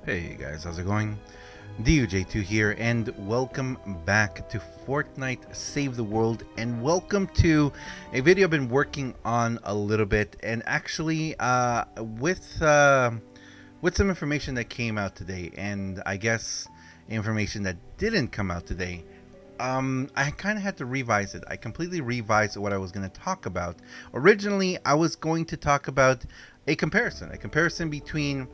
Hey guys, how's it going? DUJ2 here, and welcome back to Fortnite Save the World, and welcome to a video I've been working on a little bit, and actually with some information that came out today, and I guess information that didn't come out today. I kind of had to revise it. I completely revised what I was going to talk about. Originally, I was going to talk about a comparison between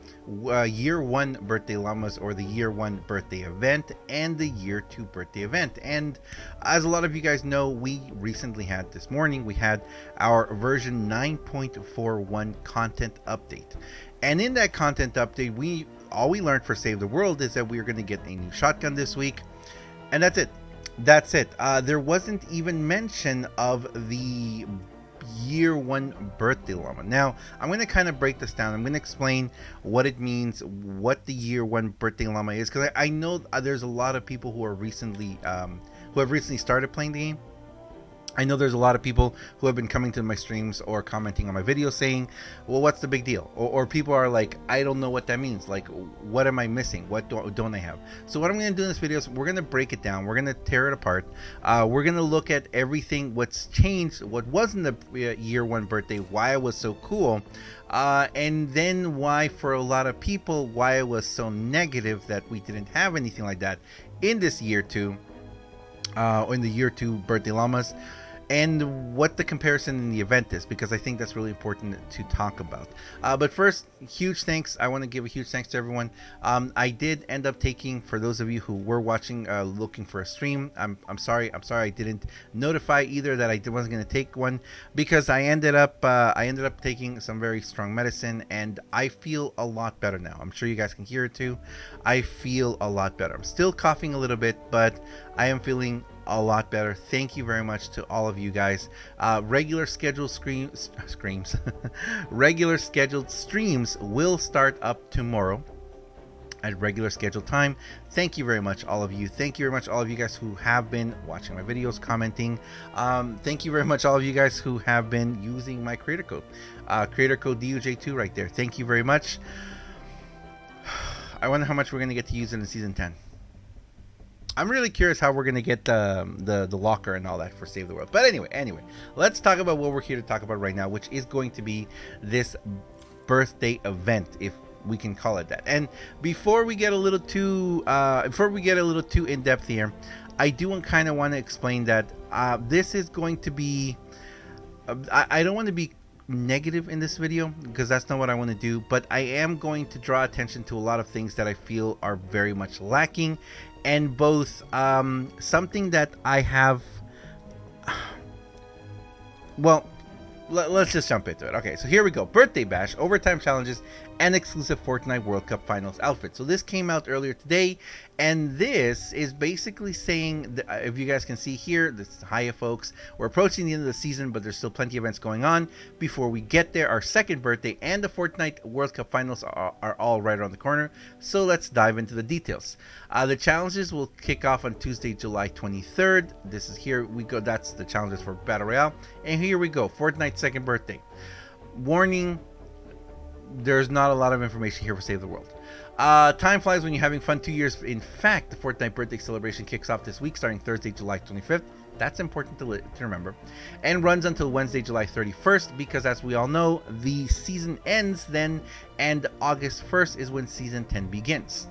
year one birthday llamas, or the year one birthday event, and the year two birthday event. And as a lot of you guys know, we recently had this morning, we had our version 9.41 content update. And in that content update, all we learned for Save the World is that we are going to get a new shotgun this week. And that's it. There wasn't even mention of the year one birthday llama. Now, I'm going to kind of break this down. I'm going to explain what it means, what the year one birthday llama is, because I know there's a lot of people who have recently started playing the game. I know there's a lot of people who have been coming to my streams or commenting on my videos saying, well, what's the big deal? Or people are like, I don't know what that means. Like, what am I missing? What don't I have? So what I'm going to do in this video is we're going to break it down. We're going to tear it apart. We're going to look at everything, what's changed, what was in the year one birthday, why it was so cool, and then why for a lot of people, why it was so negative that we didn't have anything like that in this year two, or in the year two birthday llamas. And what the comparison in the event is, because I think that's really important to talk about. But first, huge thanks. I want to give a huge thanks to everyone. I did end up taking, for those of you who were watching, looking for a stream, I'm sorry I didn't notify either that I wasn't going to take one, because I ended up taking some very strong medicine, and I feel a lot better now. I'm sure you guys can hear it too. I feel a lot better. I'm still coughing a little bit, but I am feeling a lot better. Thank you very much to all of you guys. Regular scheduled regular scheduled streams will start up tomorrow at regular scheduled time. Thank you very much, all of you. Thank you very much, all of you guys who have been watching my videos, commenting. Thank you very much, all of you guys who have been using my creator code DUJ2 right there. Thank you very much. I wonder how much we're going to get to use in season 10. I'm really curious how we're going to get the locker and all that for Save the World. But anyway, let's talk about what we're here to talk about right now, which is going to be this birthday event, if we can call it that. And before we get a little too in depth here, I do kind of want to explain that this is going to be I don't want to be negative in this video, because that's not what I want to do, but I am going to draw attention to a lot of things that I feel are very much lacking, and both something that I have, well, let's just jump into it. Okay, so here we go. Birthday Bash, overtime challenges, and exclusive Fortnite World Cup Finals outfit. So this came out earlier today, and this is basically saying, if you guys can see here, this is hiya folks, we're approaching the end of the season, but there's still plenty of events going on before we get there. Our second birthday and the Fortnite World Cup Finals are all right around the corner, so let's dive into the details. The challenges will kick off on Tuesday, July 23rd. This is, here we go, that's the challenges for Battle Royale, and here we go, Fortnite's second birthday. Warning, there's not a lot of information here for Save the World. Time flies when you're having fun. 2 years. In fact, the Fortnite birthday celebration kicks off this week, starting Thursday, July 25th. That's important to remember. And runs until Wednesday, July 31st, because as we all know, the season ends then, and August 1st is when season 10 begins.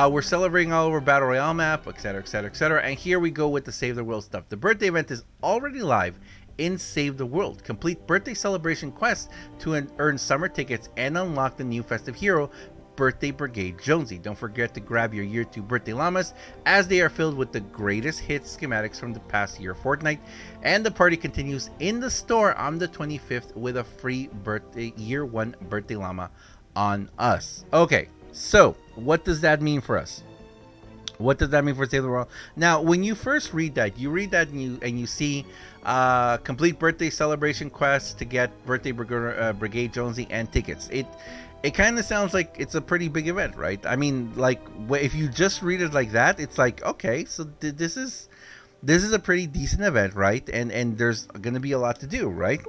We're celebrating all over Battle Royale map, etc, etc, etc. And here we go with the Save the World stuff. The birthday event is already live in Save the World. Complete birthday celebration quests to earn summer tickets and unlock the new festive hero, Birthday Brigade Jonesy. Don't forget to grab your year 2 birthday llamas, as they are filled with the greatest hits schematics from the past year of Fortnite. And the party continues in the store on the 25th with a free birthday year 1 birthday llama on us. Okay, so what does that mean for us? What does that mean for Save the World? Now, when you first read that, and you see complete birthday celebration quests to get Birthday Brigade Jonesy and tickets. It kind of sounds like it's a pretty big event, right? I mean, like, if you just read it like that, it's like, okay, so this is this is a pretty decent event, right? And there's going to be a lot to do, right?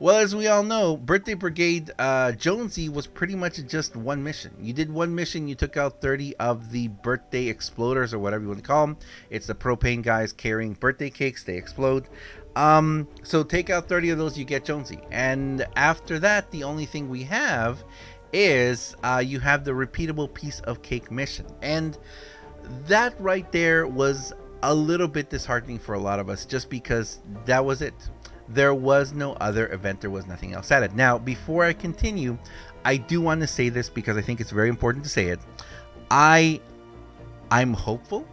Well, as we all know, Birthday Brigade Jonesy was pretty much just one mission. You did one mission, you took out 30 of the birthday exploders, or whatever you want to call them. It's the propane guys carrying birthday cakes, they explode. So take out 30 of those, you get Jonesy. And after that, the only thing we have is you have the repeatable piece of cake mission. And that right there was a little bit disheartening for a lot of us, just because that was it. There was no other event, there was nothing else at it. Now, before I continue, I do want to say this because I think it's very important to say it. I'm hopeful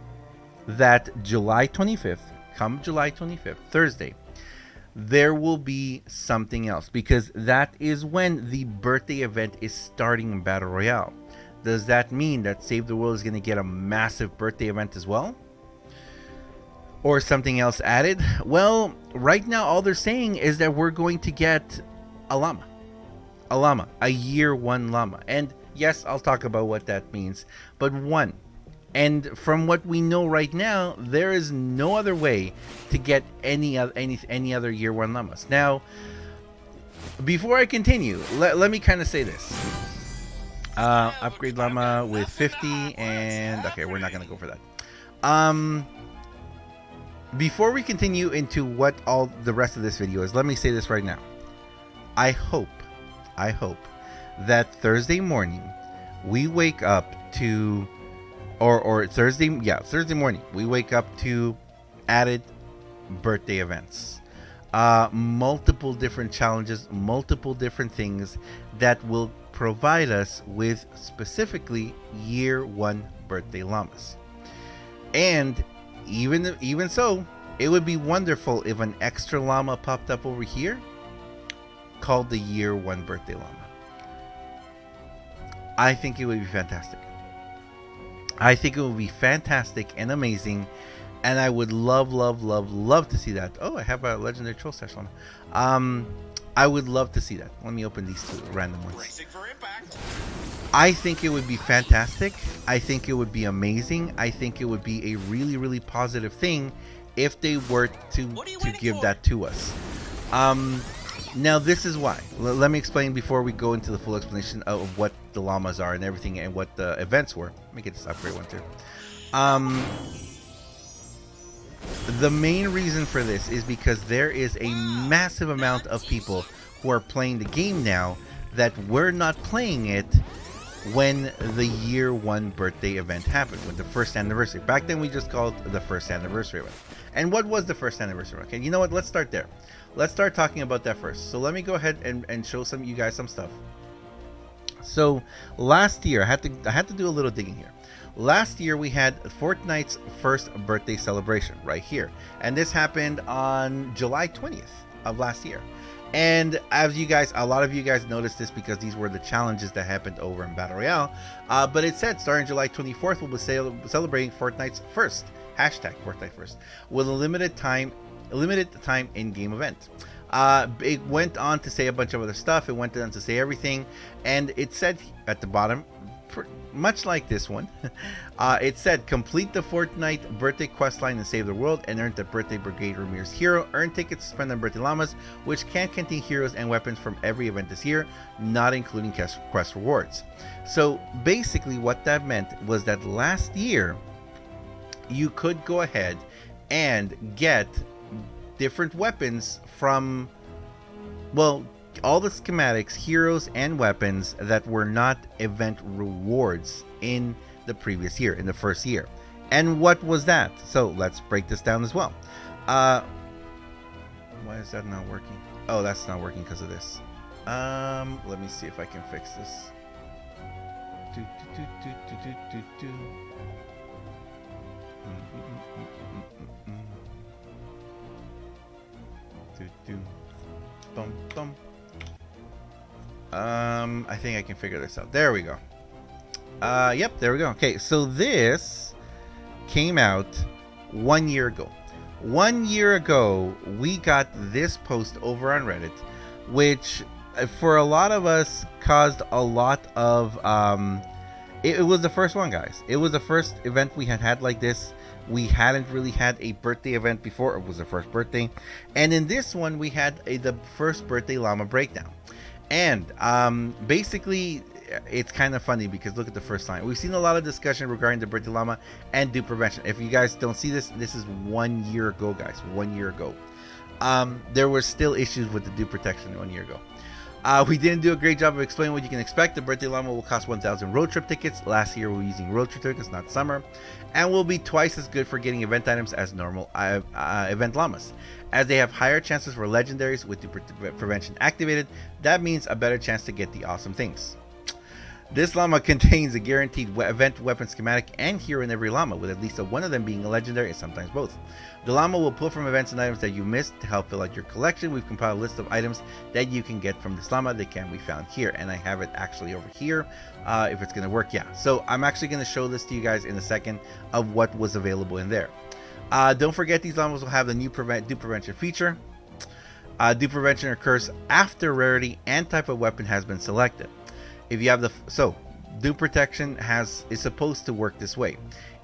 that July 25th, come July 25th, Thursday, there will be something else, because that is when the birthday event is starting in Battle Royale. Does that mean that Save the World is going to get a massive birthday event as well? Or something else added? Well, right now all they're saying is that we're going to get a llama. A year one llama. And yes, I'll talk about what that means. But one. And from what we know right now, there is no other way to get any other year one llamas. Now, before I continue, let me kind of say this. Upgrade llama with 50, and okay, we're not gonna go for that. Before we continue into what all the rest of this video is, let me say this right now. I hope that Thursday morning we wake up to, or Thursday morning we wake up to added birthday events, multiple different challenges, multiple different things that will provide us with specifically year one birthday llamas. And even so, it would be wonderful if an extra llama popped up over here called the year one birthday llama. I think it would be fantastic. I think it would be fantastic and amazing, and I would love to see that. Oh, I have a legendary troll stash llama. I would love to see that. Let me open these two random ones. I think it would be fantastic. I think it would be amazing. I think it would be a really positive thing if they were to give that to us. Now this is why. Let me explain before we go into the full explanation of what the llamas are and everything and what the events were. Let me get this upgrade one too. The main reason for this is because there is a massive amount of people who are playing the game now that were not playing it when the year one birthday event happened, when the first anniversary. Back then we just called it the first anniversary event. And what was the first anniversary? Okay, you know what? Let's start there. Let's start talking about that first. So let me go ahead and show you guys some stuff. So last year, I had to do a little digging here. Last year we had Fortnite's first birthday celebration right here, and this happened on July 20th of last year. And as you guys, a lot of you guys noticed this because these were the challenges that happened over in Battle Royale. But it said starting July 24th, we'll be celebrating Fortnite's first, hashtag Fortnite first, with a limited time in-game event. It went on to say a bunch of other stuff. It went on to say everything, and it said at the bottom, much like this one, it said complete the Fortnite birthday questline and save the world and earn the Birthday Brigade Ramirez hero. Earn tickets to spend on birthday llamas, which can contain heroes and weapons from every event this year, not including quest rewards. So basically what that meant was that last year you could go ahead and get different weapons from, well, all the schematics, heroes, and weapons that were not event rewards in the previous year, in the first year. And what was that? So let's break this down as well. Why is that not working? Oh, that's not working because of this. Let me see if I can fix this. I think I can figure this out. There we go. Yep, there we go. Okay, so this came out 1 year ago. 1 year ago, we got this post over on Reddit, which for a lot of us caused a lot of It was the first one, guys. It was the first event we had like this. We hadn't really had a birthday event before. It was the first birthday, and in this one we had the first birthday llama breakdown. And basically, it's kind of funny because look at the first line. We've seen a lot of discussion regarding the birthday llama and dew prevention. If you guys don't see this, this is 1 year ago, guys. 1 year ago. There were still issues with the dew protection 1 year ago. We didn't do a great job of explaining what you can expect. The birthday llama will cost 1,000 road trip tickets. Last year we were using road trip tickets, not summer, and will be twice as good for getting event items as normal event llamas. As they have higher chances for legendaries with dew prevention activated, that means a better chance to get the awesome things. This llama contains a guaranteed event weapon schematic and hero in every llama, with at least one of them being a legendary and sometimes both. The llama will pull from events and items that you missed to help fill out your collection. We've compiled a list of items that you can get from this llama. They can be found here, and I have it actually over here if it's going to work. Yeah, so I'm actually going to show this to you guys in a second of what was available in there. Don't forget, these llamas will have the new dew prevention feature. Dew prevention occurs after rarity and type of weapon has been selected. If you have dew protection is supposed to work this way.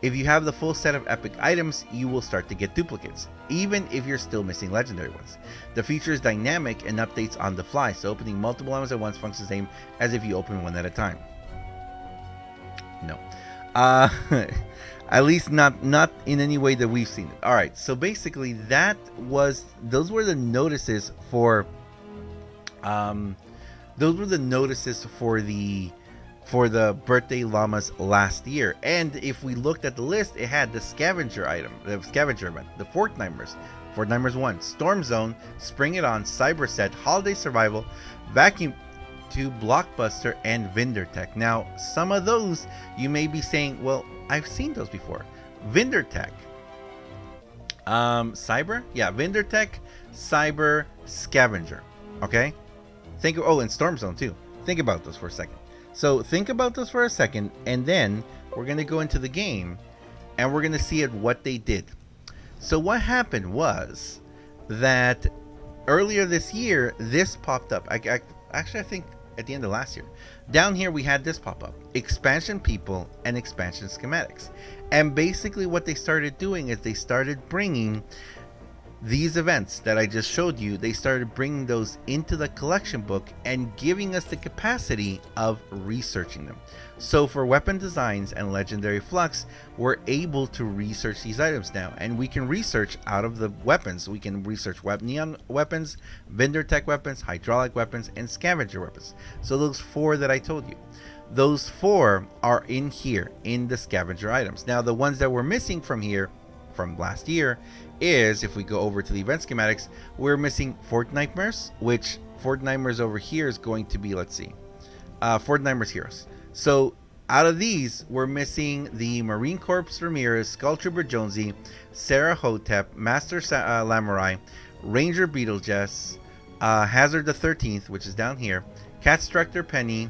If you have the full set of epic items, you will start to get duplicates, even if you're still missing legendary ones. The feature is dynamic and updates on the fly, so opening multiple items at once functions the same as if you open one at a time. No. At least not in any way that we've seen it. Alright, so basically those were the notices for the birthday llamas last year. And if we looked at the list, it had the scavenger item, the scavenger event, the Fortnimers 1, Storm Zone, Spring It On, Cyber Set, Holiday Survival, Vacuum 2, Blockbuster, and Vendor Tech. Now, some of those you may be saying, well, I've seen those before. Vendor Tech, Cyber, yeah, Vendor Tech, Cyber, Scavenger. Okay, and Storm Zone too. Think about those for a second. So think about those for a second, and then we're going to go into the game and we're going to see what they did. So what happened was that earlier this year, this popped up. I think at the end of last year. Down here we had this pop up. Expansion people and expansion schematics. And basically what they started doing is they started bringing these events that I just showed you, they started bringing those into the collection book and giving us the capacity of researching them. So for weapon designs and legendary flux, we're able to research these items now, and we can research out of the weapons. We can research neon weapons, vendor tech weapons, hydraulic weapons, and scavenger weapons. So those 4 that I told you, those 4 are in here in the scavenger items. Now the ones that we're missing from here from last year is, if we go over to the event schematics, we're missing Fortniters, which Fortniters over here is going to be, let's see, Fortniters Heroes. So out of these, we're missing the Marine Corps Ramirez, Skull Trooper Jonesy, Sarah Hotep, Master Lamurai, Ranger Beetlejuice, Hazard the 13th, which is down here, Catstructor Penny,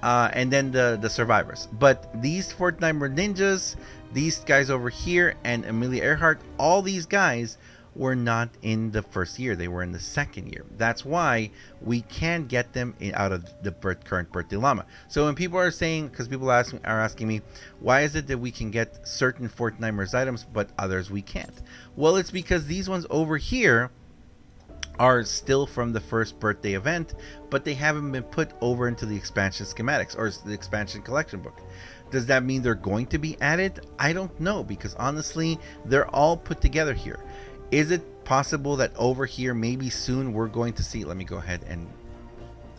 and then the survivors. But these Fortnite ninjas, these guys over here, and Amelia Earhart, all these guys were not in the first year. They were in the second year. That's why we can get them out of the current birthday llama. So when people are saying, because people are asking me, why is it that we can get certain Fortnite items but others we can't? Well, it's because these ones over here are still from the first birthday event, but they haven't been put over into the expansion schematics or the expansion collection book. Does that mean they're going to be added? I don't know, because honestly, they're all put together here. Is it possible that over here, maybe soon we're going to see, let me go ahead and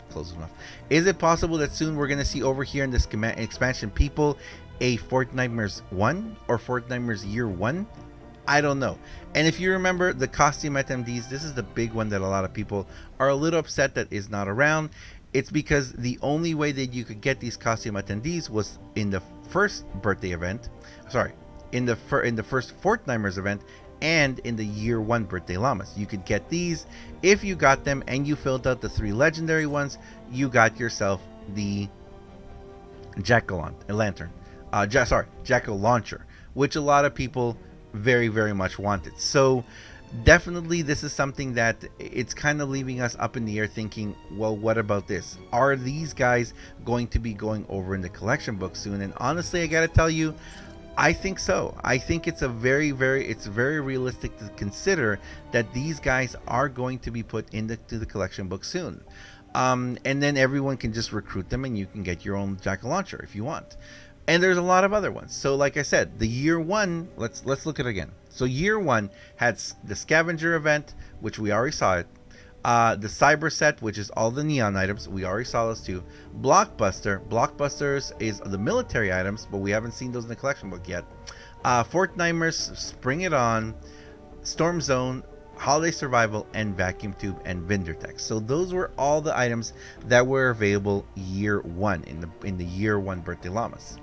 close it off. Is it possible that soon we're going to see over here in the expansion people a Fortnite 1 or Fortnite Year 1? I don't know. And if you remember the costume attendees, this is the big one that a lot of people are a little upset that is not around. It's because the only way that you could get these costume attendees was in the first birthday event, in the first Fortnite event, and in the year 1 birthday llamas. You could get these if you got them and you filled out the 3 legendary ones. You got yourself the Jack-o'-lantern, which a lot of people very, very much wanted. So Definitely this is something that it's kind of leaving us up in the air thinking, well, what about this? Are these guys going to be going over in the collection book soon? And honestly, I gotta tell you, I think so. I think it's a it's very realistic to consider that these guys are going to be put into the collection book soon. And then everyone can just recruit them, and you can get your own jackal launcher if you want. And there's a lot of other ones. So, like I said, the year one. Let's look at it again. So, year one had the scavenger event, which we already saw it. The cyber set, which is all the neon items, we already saw those too. Blockbusters is the military items, but we haven't seen those in the collection book yet. Fortnimers, Spring It On, Storm Zone, Holiday Survival, and Vacuum Tube and Vendor Tech. So those were all the items that were available year one in the year one birthday llamas.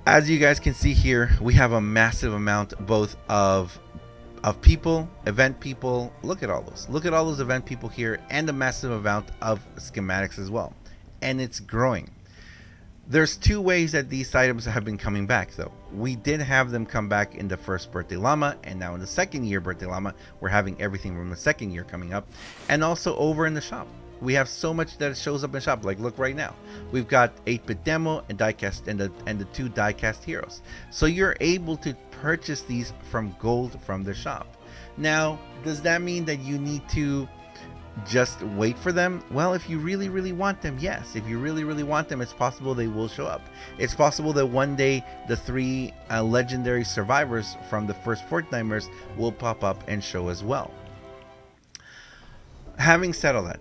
As you guys can see here, we have a massive amount both of people, event people. Look at all those. Look at all those event people here, and a massive amount of schematics as well. And it's growing. There's two ways that these items have been coming back, though. We did have them come back in the first birthday llama, and now in the second year birthday llama, we're having everything from the second year coming up, and also over in the shop. We have so much that shows up in the shop. Like, look right now, we've got 8-bit demo and diecast and the two diecast heroes. So you're able to purchase these from gold from the shop. Now, does that mean that you need to just wait for them? Well, if you really want them, yes. If you really want them, it's possible they will show up. It's possible that one day the three legendary survivors from the first Fortnimers will pop up and show as well. Having said all that,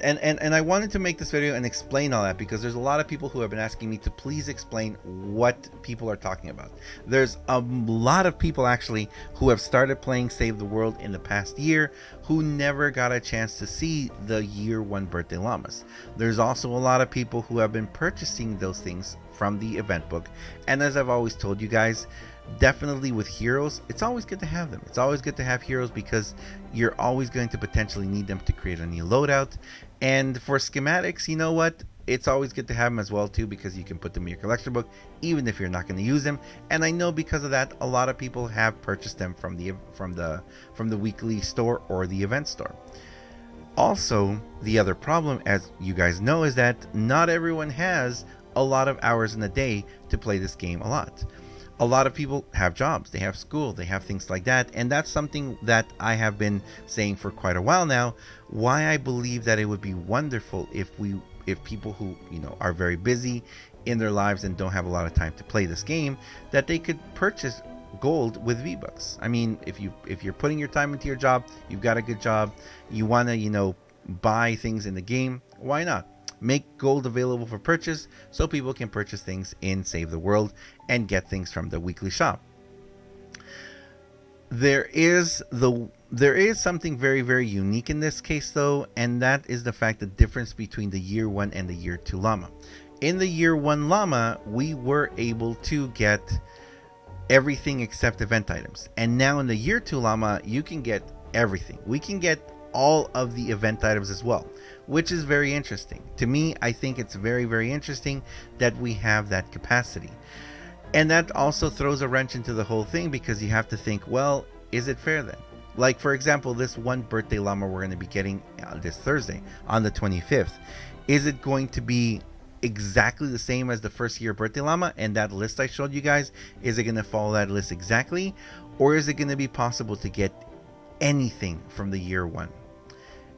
and I wanted to make this video and explain all that because there's a lot of people who have been asking me to please explain what people are talking about. There's a lot of people actually who have started playing Save the World in the past year who never got a chance to see the year one birthday llamas. There's also a lot of people who have been purchasing those things from the event book, and as I've always told you guys, definitely with heroes, it's always good to have them. It's always good to have heroes because you're always going to potentially need them to create a new loadout. And for schematics, you know what? It's always good to have them as well too because you can put them in your collection book even if you're not going to use them. And I know because of that, a lot of people have purchased them from the weekly store or the event store. Also, the other problem, as you guys know, is that not everyone has a lot of hours in a day to play this game a lot. A lot of people have jobs, they have school, they have things like that, and that's something that I have been saying for quite a while now, why I believe that it would be wonderful if people who, you know, are very busy in their lives and don't have a lot of time to play this game, that they could purchase gold with V-Bucks. I mean, if you're putting your time into your job, you've got a good job, you want to, you know, buy things in the game, why not? Make gold available for purchase so people can purchase things in Save the World and get things from the weekly shop. There is something very unique in this case though, and that is the fact the difference between the year 1 and the year 2 llama. In the year 1 llama, we were able to get everything except event items, and now in the year 2 llama you can get everything. We can get all of the event items as well, which is very interesting. To me, I think it's very interesting that we have that capacity. And that also throws a wrench into the whole thing because you have to think, well, is it fair then? Like, for example, this one birthday llama we're going to be getting this Thursday on the 25th. Is it going to be exactly the same as the first year birthday llama and that list I showed you guys? Is it going to follow that list exactly? Or is it going to be possible to get anything from the year 1?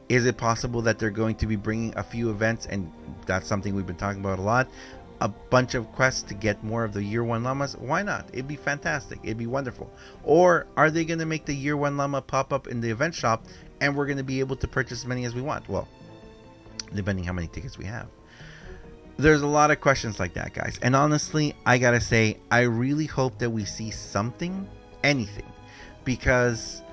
Is it possible that they're going to be bringing a few events, and that's something we've been talking about a lot, a bunch of quests to get more of the year 1 llamas? Why not? It'd be fantastic. It'd be wonderful. Or are they going to make the year 1 llama pop up in the event shop and we're going to be able to purchase as many as we want? Well, depending how many tickets we have. There's a lot of questions like that, guys. And honestly, I gotta say, I really hope that we see something, anything, because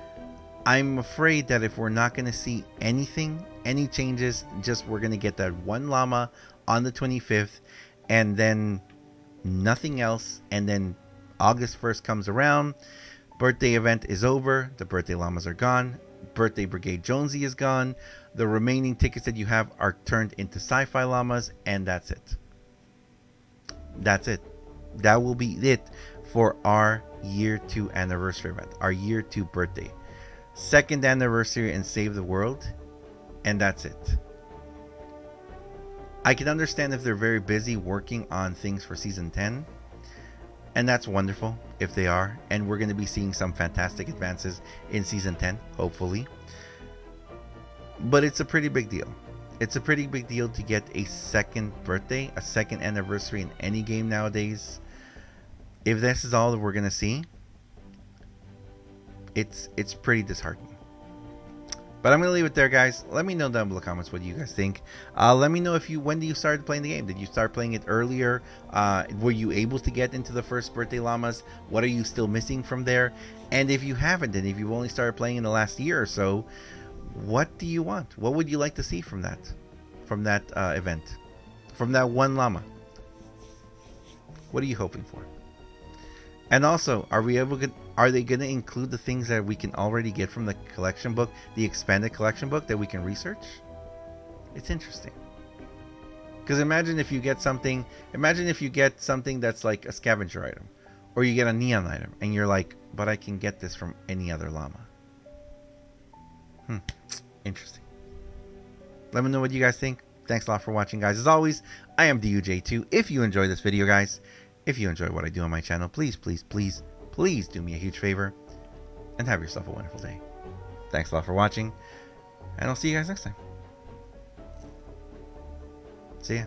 I'm afraid that if we're not going to see anything, any changes, just we're going to get that one llama on the 25th and then nothing else. And then August 1st comes around, birthday event is over, the birthday llamas are gone, birthday Brigade Jonesy is gone, the remaining tickets that you have are turned into sci-fi llamas, and that's it. That's it. That will be it for our year 2 anniversary event, our year 2 birthday. Second anniversary and Save the World, and that's it. I can understand if they're very busy working on things for season 10, and that's wonderful if they are, and we're going to be seeing some fantastic advances in season 10, hopefully. But it's a pretty big deal. It's a pretty big deal to get a second birthday, a second anniversary in any game nowadays. If this is all that we're going to see, it's pretty disheartening. But I'm going to leave it there, guys. Let me know down below in the comments what you guys think. Let me know when do you start playing the game? Did you start playing it earlier? Were you able to get into the first birthday llamas? What are you still missing from there? And if you haven't, and if you've only started playing in the last year or so, what do you want? What would you like to see from that event? From that one llama? What are you hoping for? And also, are they going to include the things that we can already get from the collection book, the expanded collection book that we can research? It's interesting. Because imagine if you get something that's like a scavenger item, or you get a neon item, and you're like, but I can get this from any other llama. Interesting. Let me know what you guys think. Thanks a lot for watching, guys. As always, I am DUJ2. If you enjoyed this video, guys, if you enjoy what I do on my channel, please, please, please, please do me a huge favor and have yourself a wonderful day. Thanks a lot for watching, and I'll see you guys next time. See ya.